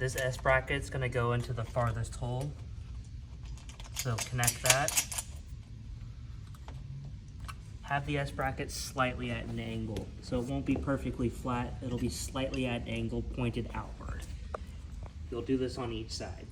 This S bracket's gonna go into the farthest hole. So connect that. Have the S bracket slightly at an angle. So it won't be perfectly flat, it'll be slightly at an angle pointed outward. You'll do this on each side.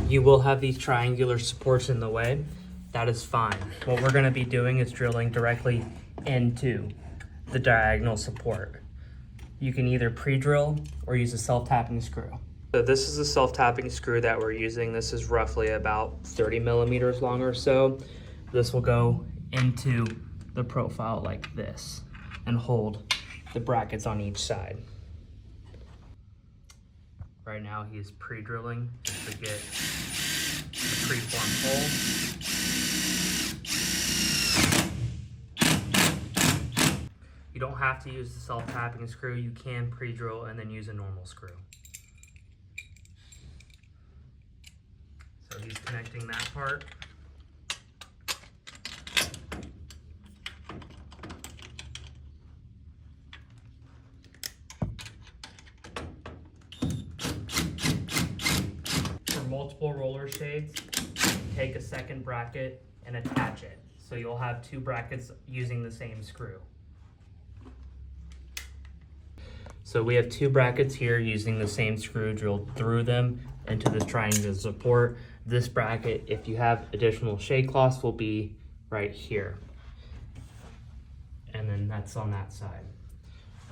You will have these triangular supports in the way. That is fine. What we're gonna be doing is drilling directly into the diagonal support. You can either pre-drill or use a self-tapping screw. So this is a self-tapping screw that we're using. This is roughly about 30 millimeters long or so. This will go into the profile like this and hold the brackets on each side. Right now he's pre-drilling just to get a pre-formed hole. You don't have to use the self-tapping screw. You can pre-drill and then use a normal screw. So he's connecting that part. For multiple roller shades, take a second bracket and attach it. So you'll have two brackets using the same screw. So we have two brackets here using the same screw drilled through them into this triangular support. This bracket, if you have additional shade cloths, will be right here. And then that's on that side.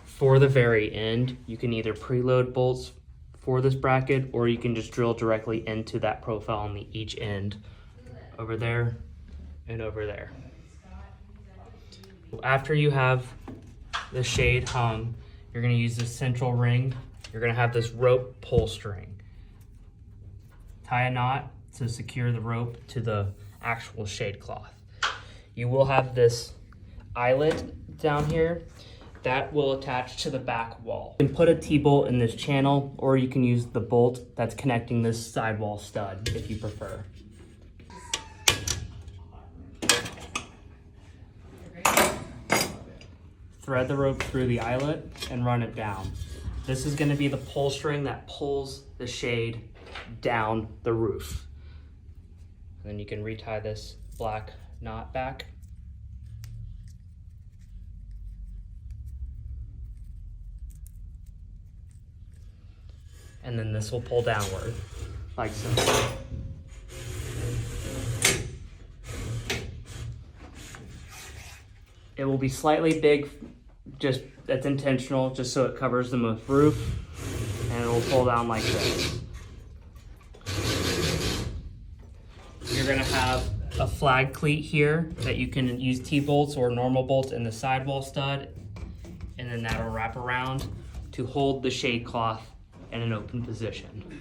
For the very end, you can either preload bolts for this bracket, or you can just drill directly into that profile on the each end, over there and over there. After you have the shade hung, you're gonna use this central ring. You're gonna have this rope pull string. Tie a knot to secure the rope to the actual shade cloth. You will have this eyelet down here that will attach to the back wall. You can put a T-bolt in this channel, or you can use the bolt that's connecting this sidewall stud if you prefer. Thread the rope through the eyelet and run it down. This is going to be the pull string that pulls the shade down the roof. And then you can retie this black knot back. And then this will pull downward, like so. It will be slightly big, just that's intentional, just so it covers the most roof, and it will pull down like this. You're gonna have a flag cleat here that you can use T-bolts or normal bolts in the sidewall stud, and then that'll wrap around to hold the shade cloth in an open position.